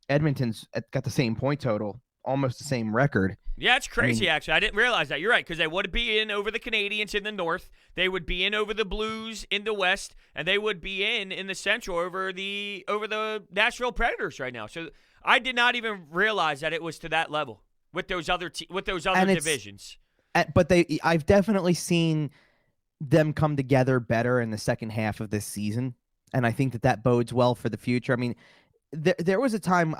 Edmonton's got the same point total, almost the same record. Yeah, it's crazy, actually. I didn't realize that. You're right, because they would be in over the Canadians in the North. They would be in over the Blues in the West, and they would be in the Central over the Nashville Predators right now. So I did not even realize that it was to that level with those other divisions. But I've definitely seen them come together better in the second half of this season, and I think that bodes well for the future. I mean, there was a time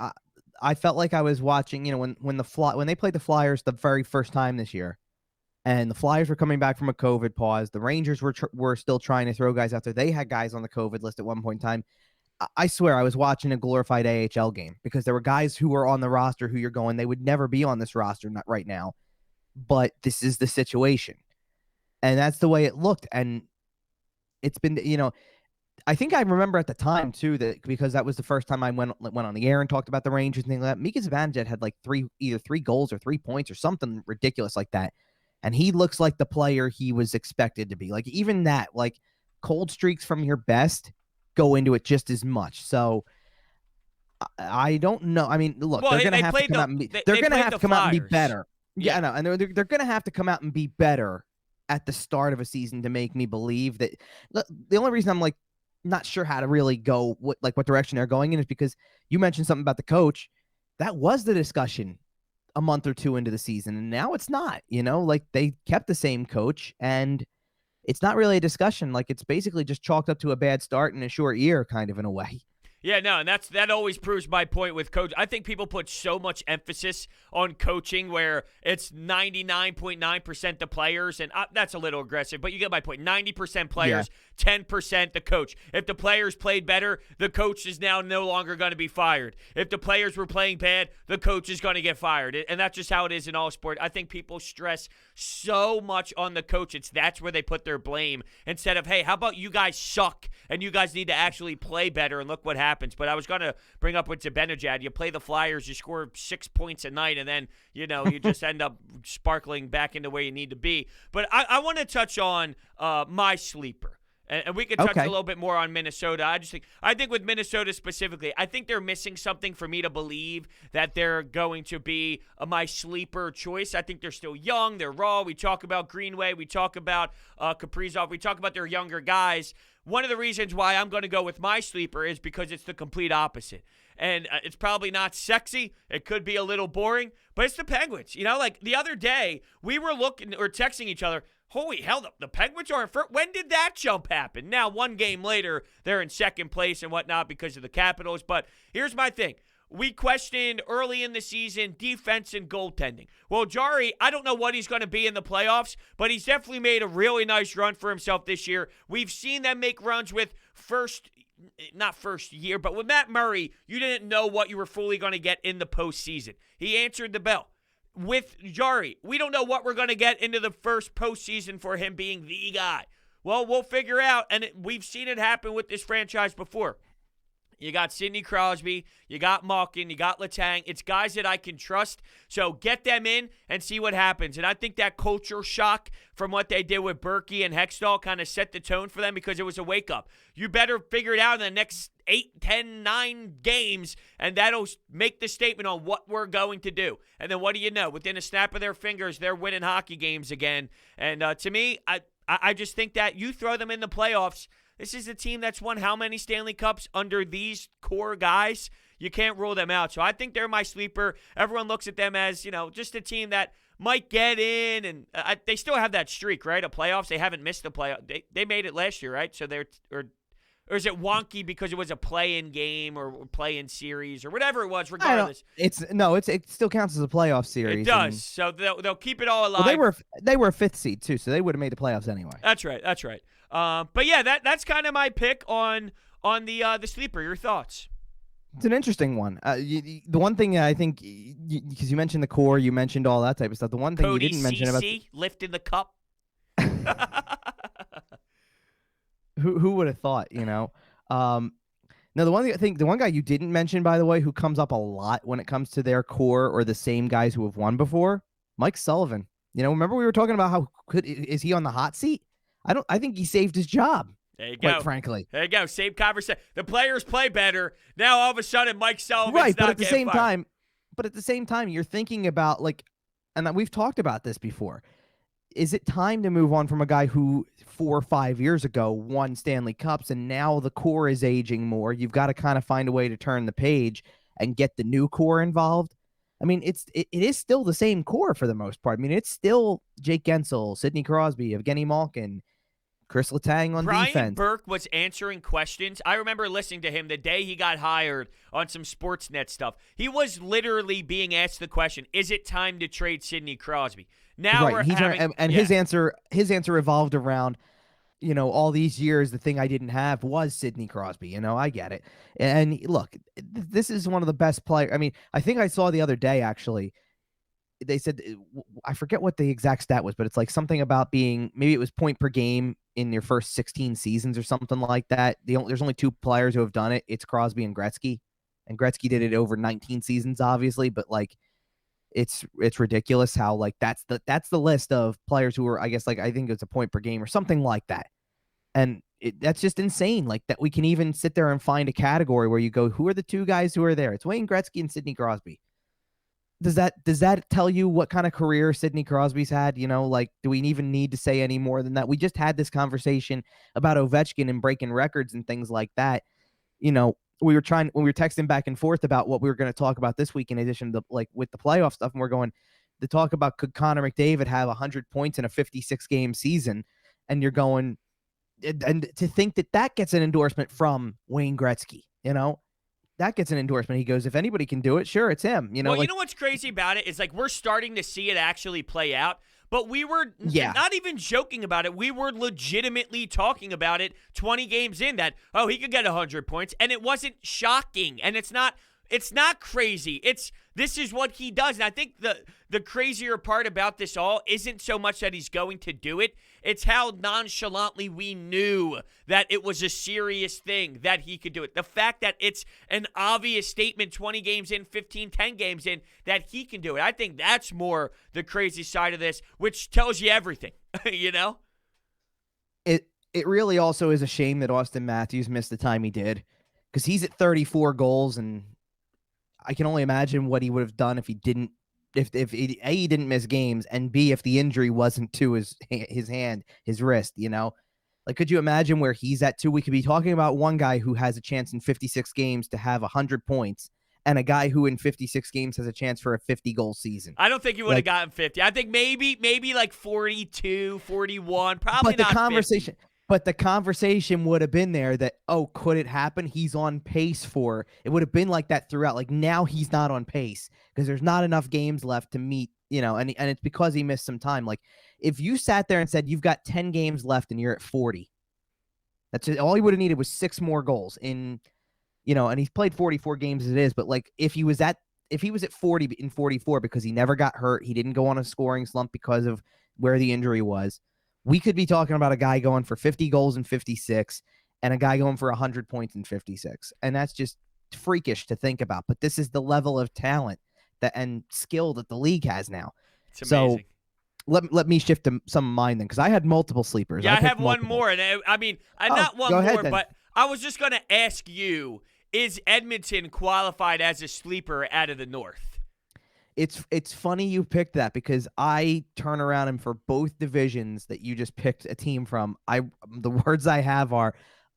I felt like I was watching, when they played the Flyers the very first time this year, and the Flyers were coming back from a COVID pause. The Rangers were still trying to throw guys out there. They had guys on the COVID list at one point in time. I swear I was watching a glorified AHL game because there were guys who were on the roster who you're going, they would never be on this roster, not right now, but this is the situation, and that's the way it looked. And it's been, I think I remember at the time, too, that because that was the first time I went on the air and talked about the Rangers and things like that. Mika Zibanejad had like either 3 goals or 3 points or something ridiculous like that. And he looks like the player he was expected to be. Like even that, like cold streaks from your best go into it just as much. So I don't know. I mean, look, they're going to have to come out and be, they're going to have to come out and be better. Yeah, I know. And they're going to have to come out and be better at the start of a season to make me believe that. The only reason I'm like not sure how to really go what direction they're going in is because you mentioned something about the coach. That was the discussion a month or 2 into the season, and now it's not. Like they kept the same coach, and it's not really a discussion. Like it's basically just chalked up to a bad start and a short year, kind of in a way. Yeah, no, and that always proves my point with coach. I think people put so much emphasis on coaching where it's 99.9% the players, and that's a little aggressive, but you get my point. 90% players, 10% the coach. If the players played better, the coach is now no longer going to be fired. If the players were playing bad, the coach is going to get fired, and that's just how it is in all sport. I think people stress so much on the coach. That's where they put their blame instead of, hey, how about you guys suck and you guys need to actually play better and look what happens. But I was going to bring up with Zibanejad, you play the Flyers, you score 6 points a night, and then, you just end up sparkling back into where you need to be. But I want to touch on my sleeper. And we could touch a little bit more on Minnesota. I think with Minnesota specifically, I think they're missing something for me to believe that they're going to be my sleeper choice. I think they're still young. They're raw. We talk about Greenway. We talk about Kaprizov. We talk about their younger guys. One of the reasons why I'm going to go with my sleeper is because it's the complete opposite. And it's probably not sexy. It could be a little boring, but it's the Penguins. Like the other day, we were looking or texting each other, holy hell, the Penguins are in first. When did that jump happen? Now, one game later, they're in second place and whatnot because of the Capitals. But here's my thing. We questioned early in the season defense and goaltending. Well, Jari, I don't know what he's going to be in the playoffs, but he's definitely made a really nice run for himself this year. We've seen them make runs with not first year, but with Matt Murray, you didn't know what you were fully going to get in the postseason. He answered the bell. With Jari, we don't know what we're going to get into the first postseason for him being the guy. Well, we'll figure out, and we've seen it happen with this franchise before. You got Sidney Crosby, you got Malkin, you got Letang. It's guys that I can trust. So get them in and see what happens. And I think that culture shock from what they did with Berkey and Hextall kind of set the tone for them because it was a wake-up. You better figure it out in the next 8, 10, 9 games, and that'll make the statement on what we're going to do. And then what do you know? Within a snap of their fingers, they're winning hockey games again. And to me, I just think that you throw them in the playoffs. This is a team that's won how many Stanley Cups under these core guys? You can't rule them out. So I think they're my sleeper. Everyone looks at them as, just a team that might get in. And they still have that streak, right? Of playoffs. They haven't missed the playoff. They made it last year, right? So or is it wonky because it was a play-in game or play-in series or whatever it was, regardless? It still counts as a playoff series. It does. So they'll keep it all alive. Well, they were a 5th seed, too, so they would have made the playoffs anyway. That's right. But yeah, that's kind of my pick on the sleeper. Your thoughts? It's an interesting one. The one thing I think, because you mentioned the core, you mentioned all that type of stuff. The one thing Cody you didn't mention about lifting the cup. Who would have thought? Now the one guy you didn't mention, by the way, who comes up a lot when it comes to their core or the same guys who have won before, Mike Sullivan. Remember we were talking about how is he on the hot seat? I think he saved his job. There you go. Quite frankly. There you go. Same conversation. The players play better. Now all of a sudden Mike Sullivan's right, not but at the same fired. time, you're thinking about and we've talked about this before. Is it time to move on from a guy who 4 or 5 years ago won Stanley Cups and now the core is aging more? You've got to kind of find a way to turn the page and get the new core involved. I mean, it is still the same core for the most part. I mean, it's still Jake Gensel, Sidney Crosby, Evgeny Malkin, Chris Letang on defense. Brian Burke was answering questions. I remember listening to him the day he got hired on some Sportsnet stuff. He was literally being asked the question, is it time to trade Sidney Crosby? Now right. His answer evolved around, all these years, the thing I didn't have was Sidney Crosby. I get it. And look, this is one of the best players. I mean, I think I saw the other day, actually, they said, I forget what the exact stat was, but it's like something about maybe it was point per game in your first 16 seasons or something like that. There's only 2 players who have done it. It's Crosby and Gretzky. And Gretzky did it over 19 seasons, obviously, but it's ridiculous how that's the list of players who are, I guess, I think it's a point per game or something like that. And that's just insane. That we can even sit there and find a category where you go, who are the 2 guys who are there? It's Wayne Gretzky and Sidney Crosby. Does that tell you what kind of career Sidney Crosby's had? Do we even need to say any more than that? We just had this conversation about Ovechkin and breaking records and things like that. We were texting back and forth about what we were going to talk about this week in addition to with the playoff stuff. And we're going to talk about, could Connor McDavid have 100 points in a 56 game season? And you're going, and to think that gets an endorsement from Wayne Gretzky, that gets an endorsement. He goes, if anybody can do it, sure, it's him. You know, Well, you like, know what's crazy about it is like we're starting to see it actually play out. But we were yeah, not even joking about it. We were legitimately talking about it 20 games in that, oh, he could get 100 points. And it wasn't shocking. And it's not crazy. This is what he does. And I think the crazier part about this all isn't so much that he's going to do it. It's how nonchalantly we knew that it was a serious thing that he could do it. The fact that it's an obvious statement 20 games in, 15, 10 games in, that he can do it. I think that's more the crazy side of this, which tells you everything, you know? It really also is a shame that Austin Matthews missed the time he did, because he's at 34 goals, and I can only imagine what he would have done if he didn't, if he, A, he didn't miss games, and B, if the injury wasn't to his hand, his wrist, you know? Like, could you imagine where he's at too? We could be talking about one guy who has a chance in 56 games to have 100 points, and a guy who in 56 games has a chance for a 50-goal season. I don't think he would have gotten 50. I think maybe like 42, 41, probably but the not conversation 50. But the conversation would have been there that, oh, could it happen? He's on pace for it. Would have been like that throughout. Like, now he's not on pace because there's not enough games left to meet, you know, and it's because he missed some time. Like, if you sat there and said you've got 10 games left and you're at 40, that's it. All he would have needed was 6 more goals in, you know, and he's played 44 games as it is. But like, if he was at 40 in 44 because he never got hurt, he didn't go on a scoring slump because of where the injury was, we could be talking about a guy going for 50 goals in 56 and a guy going for 100 points in 56. And that's just freakish to think about. But this is the level of talent and skill that the league has now. It's amazing. So let me shift to some of mine then, because I had multiple sleepers. Yeah, I have one more. And I mean, not one more, but I was just going to ask you, is Edmonton qualified as a sleeper out of the North? It's funny you picked that, because I turn around and for both divisions that you just picked a team from, the words I have are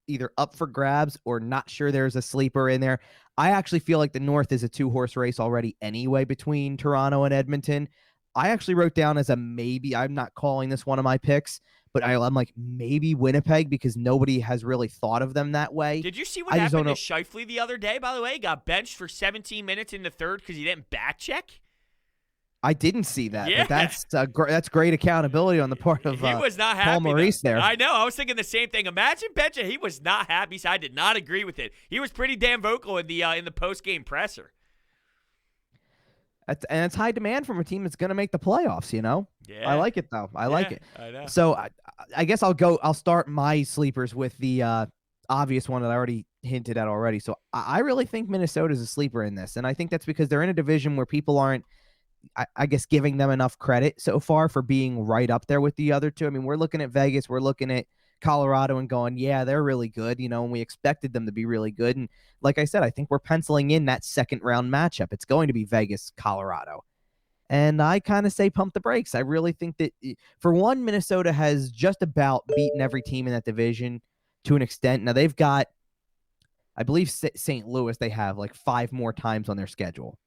either up for grabs or not sure there's a sleeper in there. I actually feel like the North is a 2-horse race already anyway between Toronto and Edmonton. I actually wrote down as a maybe. I'm not calling this one of my picks, but I'm like, maybe Winnipeg, because nobody has really thought of them that way. Did you see what happened to Scheifele the other day, by the way? He got benched for 17 minutes in the third because he didn't back check. I didn't see that, yeah. But that's great accountability on the part of he was not happy, Paul Maurice there. I know. I was thinking the same thing. Imagine benching. He was not happy, so I did not agree with it. He was pretty damn vocal in the post-game presser. And it's high demand from a team that's going to make the playoffs, you know? Yeah. I like it, though. I like it. I know. So I guess I'll start my sleepers with the obvious one that I already hinted at already. So I really think Minnesota's a sleeper in this, and I think that's because they're in a division where people aren't, I guess, giving them enough credit so far for being right up there with the other two. I mean, we're looking at Vegas, we're looking at Colorado and going, yeah, they're really good, you know, and we expected them to be really good. And like I said, I think we're penciling in that second round matchup. It's going to be Vegas, Colorado. And I kind of say pump the brakes. I really think that, for one, Minnesota has just about beaten every team in that division to an extent. Now they've got, I believe, St. Louis, they have like 5 more times on their schedule.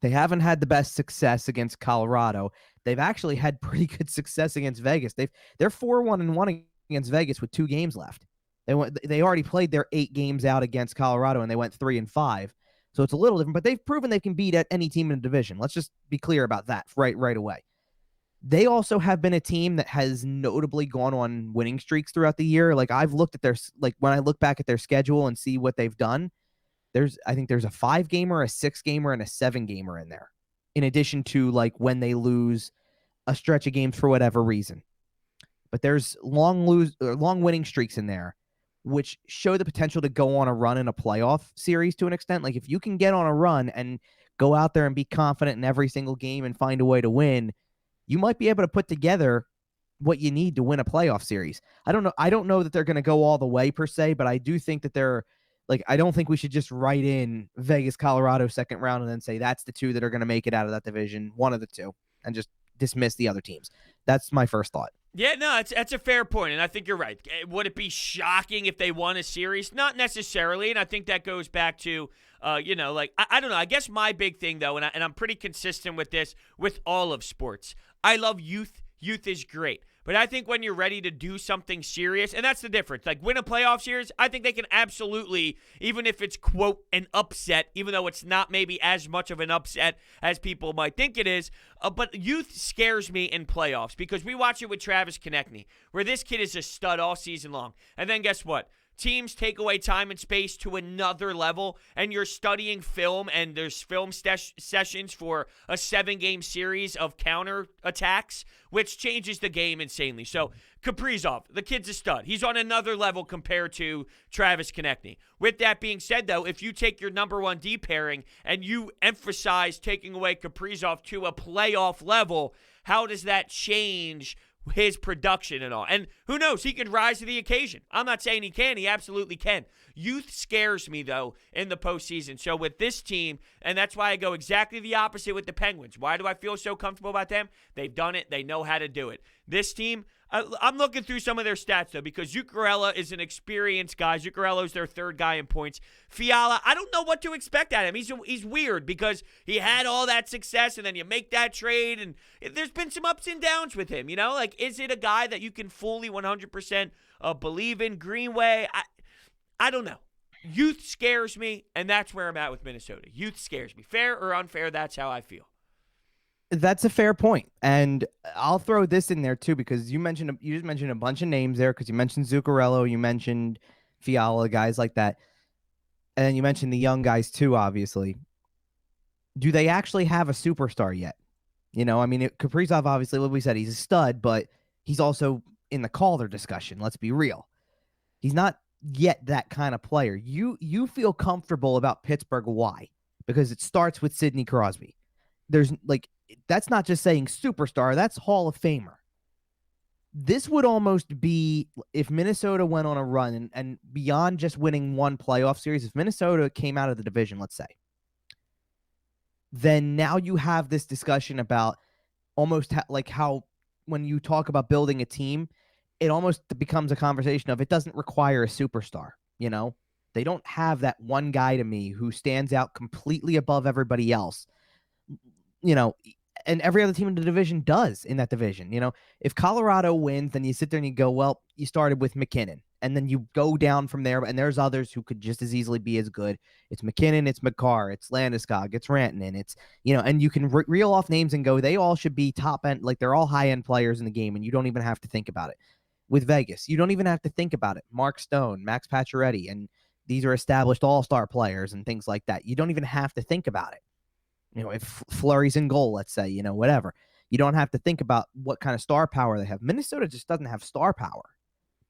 They haven't had the best success against Colorado. They've actually had pretty good success against Vegas. They're 4-1-1 against Vegas with 2 games left. They already played their 8 games out against Colorado, and they went 3-5. So it's a little different, but they've proven they can beat any team in the division. Let's just be clear about that right away. They also have been a team that has notably gone on winning streaks throughout the year. Like, I've looked at when I look back at their schedule and see what they've done, I think there's a 5-gamer, a 6-gamer, and a 7-gamer in there, in addition to like when they lose a stretch of games for whatever reason. But there's long winning streaks in there, which show the potential to go on a run in a playoff series to an extent. Like, if you can get on a run and go out there and be confident in every single game and find a way to win, you might be able to put together what you need to win a playoff series. I don't know that they're going to go all the way per se, but I do think that I don't think we should just write in Vegas, Colorado second round and then say that's the 2 that are going to make it out of that division, one of the 2, and just dismiss the other teams. That's my first thought. Yeah, no, that's a fair point, and I think you're right. Would it be shocking if they won a series? Not necessarily, and I think that goes back to, I don't know. I guess my big thing, though, and I'm pretty consistent with this with all of sports. I love youth. Youth is great. But I think when you're ready to do something serious, and that's the difference, like win a playoff series, I think they can absolutely, even if it's, quote, an upset, even though it's not maybe as much of an upset as people might think it is, but youth scares me in playoffs because we watch it with Travis Konechny, where this kid is a stud all season long. And then guess what? Teams take away time and space to another level, and you're studying film, and there's film sessions for a 7-game series of counter attacks, which changes the game insanely. So Kaprizov, the kid's a stud. He's on another level compared to Travis Konechny. With that being said, though, if you take your number one D pairing and you emphasize taking away Kaprizov to a playoff level, how does that change his production and all? And who knows, he could rise to the occasion. I'm not saying he can. He absolutely can. Youth scares me, though, in the postseason. So with this team, and that's why I go exactly the opposite with the Penguins. Why do I feel so comfortable about them? They've done it. They know how to do it. This team, I'm looking through some of their stats, though, because Zuccarello is an experienced guy. Zuccarello's their third guy in points. Fiala, I don't know what to expect out of him. He's weird because he had all that success, and then you make that trade, and there's been some ups and downs with him, you know? Like, is it a guy that you can fully 100% believe in? Greenway, I don't know. Youth scares me, and that's where I'm at with Minnesota. Youth scares me. Fair or unfair, that's how I feel. That's a fair point. And I'll throw this in there too, because you just mentioned a bunch of names there, because you mentioned Zuccarello, you mentioned Fiala, guys like that. And then you mentioned the young guys too, obviously. Do they actually have a superstar yet? You know, I mean, Kaprizov, obviously, what we said, he's a stud, but he's also in the Calder discussion. Let's be real. He's not yet that kind of player. You feel comfortable about Pittsburgh. Why? Because it starts with Sidney Crosby. There's like, that's not just saying superstar, that's Hall of Famer. This would almost be if Minnesota went on a run and beyond just winning one playoff series, if Minnesota came out of the division, let's say, then now you have this discussion about almost like how when you talk about building a team, it almost becomes a conversation of it doesn't require a superstar, you know? They don't have that one guy to me who stands out completely above everybody else. You know, and every other team in the division does in that division. You know, if Colorado wins, then you sit there and you go, well, you started with McKinnon, and then you go down from there, and there's others who could just as easily be as good. It's McKinnon, it's Makar, it's Landeskog, it's Rantanen, it's, you know, and you can reel off names and go, they all should be top end, like they're all high end players in the game, and you don't even have to think about it. With Vegas, you don't even have to think about it. Mark Stone, Max Pacioretty, and these are established all-star players and things like that. You don't even have to think about it. You know, if Fleury's in goal, let's say, you know, whatever. You don't have to think about what kind of star power they have. Minnesota just doesn't have star power.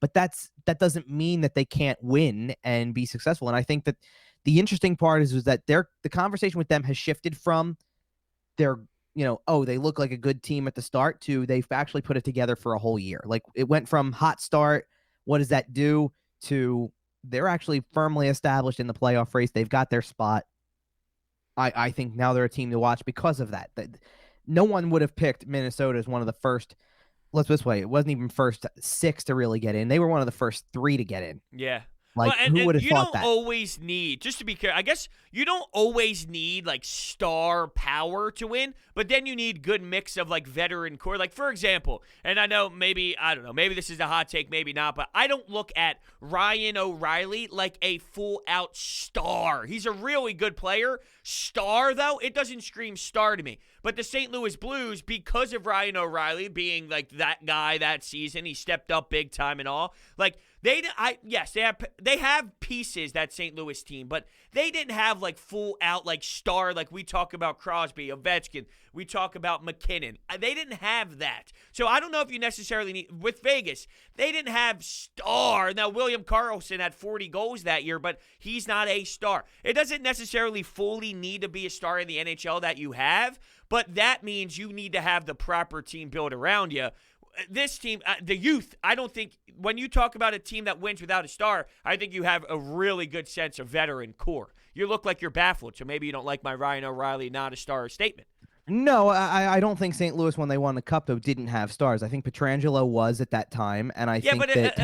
But that doesn't mean that they can't win and be successful. And I think that the interesting part is that the conversation with them has shifted from their, you know, oh, they look like a good team at the start to they've actually put it together for a whole year. Like it went from hot start, what does that do, to they're actually firmly established in the playoff race. They've got their spot. I think now they're a team to watch because of that. No one would have picked Minnesota as one of the first, let's put it this way, it wasn't even first 6 to really get in. They were one of the first 3 to get in. Yeah. Like, who would have thought that? You don't always need, just to be clear, I guess you don't always need, like, star power to win, but then you need good mix of, like, veteran core. Like, for example, and I know maybe, I don't know, maybe this is a hot take, maybe not, but I don't look at Ryan O'Reilly like a full-out star. He's a really good player. Star, though, it doesn't scream star to me. But the St. Louis Blues, because of Ryan O'Reilly being, like, that guy that season, he stepped up big time and all, like, they have pieces, that St. Louis team, but they didn't have like full out like star, like we talk about Crosby, Ovechkin, we talk about McKinnon. They didn't have that. So I don't know if you necessarily need, with Vegas, they didn't have star. Now William Karlsson had 40 goals that year, but he's not a star. It doesn't necessarily fully need to be a star in the NHL that you have, but that means you need to have the proper team built around you. This team, the youth, I don't think, when you talk about a team that wins without a star, I think you have a really good sense of veteran core. You look like you're baffled, so maybe you don't like my Ryan O'Reilly not a star statement. No, I don't think St. Louis, when they won the Cup, though, didn't have stars. I think Pietrangelo was at that time, and I think that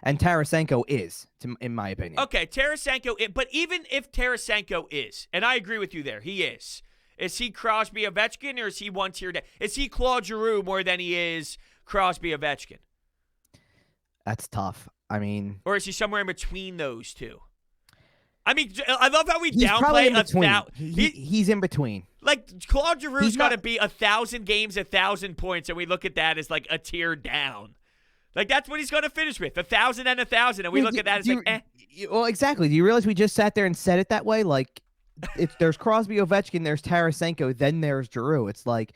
Tarasenko is, in my opinion. Okay, Tarasenko, but even if Tarasenko is, and I agree with you there, he is he Crosby Ovechkin, or is he one tier down? Is he Claude Giroux more than he is Crosby, Ovechkin? That's tough. I mean, Or is he somewhere in between those two? I mean, I love how we he's probably downplay in between. He's in between. Like, Claude Giroux's He's got to not- be 1,000 games, 1,000 points, and we look at that as like a tier down. Like, that's what he's going to finish with, 1,000 and 1,000, and we look at that as like, eh. Well, exactly. Do you realize we just sat there and said it that way? Like, there's Crosby, Ovechkin, there's Tarasenko, then there's Giroux. It's like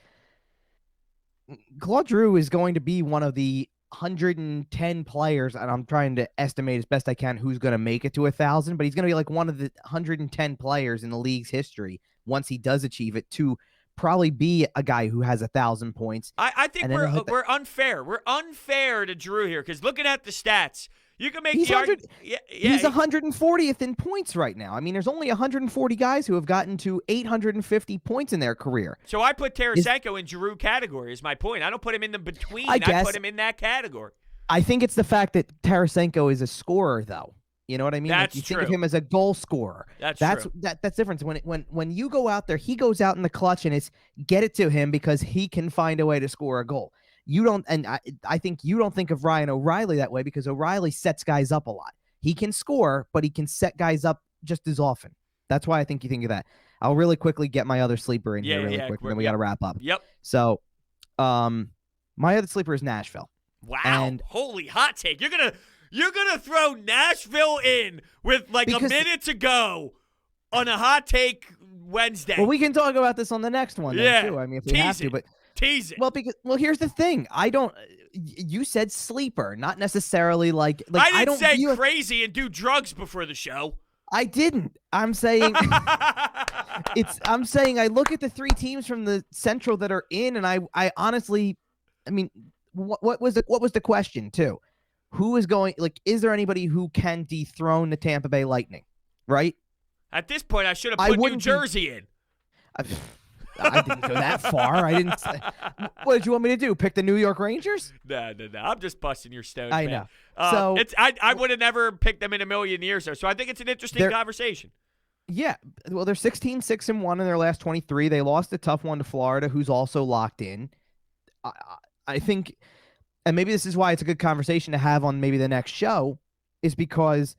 Claude Giroux is going to be one of the 110 players, and I'm trying to estimate as best I can who's going to make it to 1,000, but he's going to be like one of the 110 players in the league's history once he does achieve it to probably be a guy who has 1,000 points. I think we're unfair. We're unfair to Giroux here because looking at the stats, you can make the argument. He's 140th in points right now. I mean, there's only 140 guys who have gotten to 850 points in their career. So I put Tarasenko in Giroux category is my point. I don't put him in the between. I put him in that category. I think it's the fact that Tarasenko is a scorer, though. You know what I mean? That's you true. Think of him as a goal scorer. That's true. That's different. When you go out there, he goes out in the clutch and it's get it to him because he can find a way to score a goal. You don't, and I think you don't think of Ryan O'Reilly that way because O'Reilly sets guys up a lot. He can score, but he can set guys up just as often. That's why I think you think of that. I'll really quickly get my other sleeper in here really quick, and then we got to wrap up. Yep. So, my other sleeper is Nashville. Wow! And holy hot take! You're gonna throw Nashville in with like a minute to go on a hot take Wednesday. Well, we can talk about this on the next one, too. I mean, if we have to, but. Tease it. Well, here's the thing. You said sleeper, not necessarily like I didn't say crazy and do drugs before the show. I didn't. I'm saying I'm saying I look at the three teams from the Central that are in, and I honestly, I mean, what was the question too? Who is going? Like, is there anybody who can dethrone the Tampa Bay Lightning? Right. At this point, I should have put New Jersey in. I didn't go that far. I didn't. What did you want me to do? Pick the New York Rangers? No. I'm just busting your stone. I know. So I would have never picked them in a million years. So I think it's an interesting conversation. Yeah. Well, they're 16-6-1 in their last 23. They lost a tough one to Florida, who's also locked in. I think, and maybe this is why it's a good conversation to have on maybe the next show, is because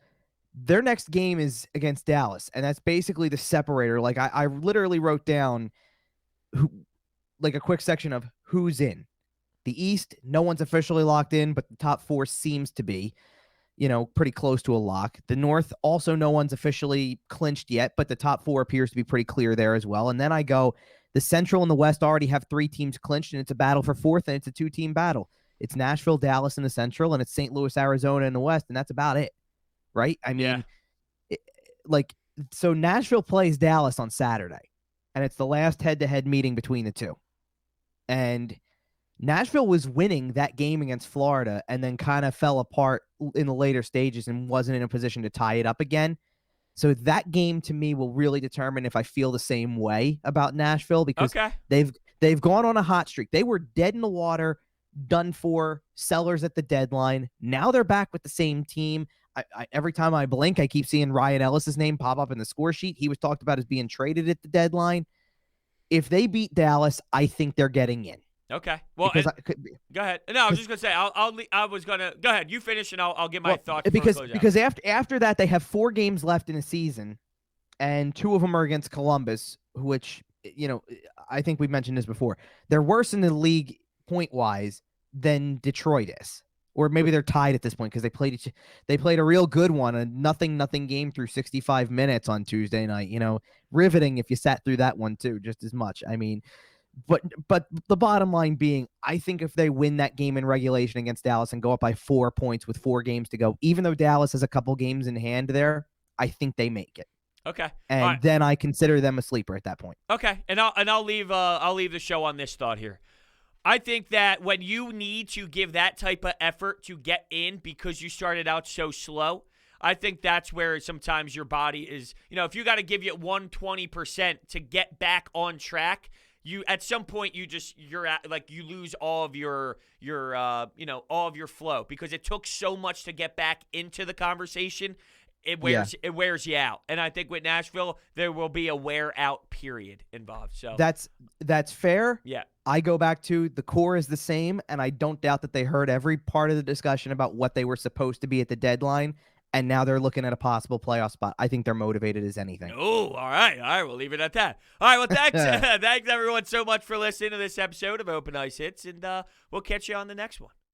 their next game is against Dallas, and that's basically the separator. Like I literally wrote down like a quick section of who's in the East. No one's officially locked in, but the top four seems to be, pretty close to a lock. The North, also no one's officially clinched yet, but the top four appears to be pretty clear there as well. And then I go, the Central and the West already have three teams clinched, and it's a battle for fourth, and it's a two-team battle. It's Nashville, Dallas in the Central, and it's St. Louis, Arizona in the West, and that's about it. Right? I mean, so Nashville plays Dallas on Saturday, and it's the last head-to-head meeting between the two. And Nashville was winning that game against Florida and then kind of fell apart in the later stages and wasn't in a position to tie it up again. So that game, to me, will really determine if I feel the same way about Nashville because they've gone on a hot streak. They were dead in the water, done for, sellers at the deadline. Now they're back with the same team. Every time I blink, I keep seeing Ryan Ellis's name pop up in the score sheet. He was talked about as being traded at the deadline. If they beat Dallas, I think they're getting in. Okay. Well, go ahead. No, I was just gonna say I was gonna go ahead. You finish, and I'll get my thoughts. Because after that, they have 4 games left in the season, and 2 of them are against Columbus, which I think we mentioned this before. They're worse in the league point wise than Detroit is. Or maybe they're tied at this point because they played a real good one, a nothing game through 65 minutes on Tuesday night. Riveting if you sat through that one too, just as much. I mean, but the bottom line being, I think if they win that game in regulation against Dallas and go up by 4 points with 4 games to go, even though Dallas has a couple games in hand there, I think they make it. Okay, and then I consider them a sleeper at that point. Okay, and I'll leave the show on this thought here. I think that when you need to give that type of effort to get in because you started out so slow, I think that's where sometimes your body is, if you got to give you 120% to get back on track, you at some point you lose all of your all of your flow because it took so much to get back into the conversation. it wears you out. And I think with Nashville, there will be a wear out period involved. So that's fair. Yeah. I go back to the core is the same, and I don't doubt that they heard every part of the discussion about what they were supposed to be at the deadline, and now they're looking at a possible playoff spot. I think they're motivated as anything. Oh, all right. We'll leave it at that. All right, well, thanks, thanks everyone so much for listening to this episode of Open Ice Hits, and we'll catch you on the next one.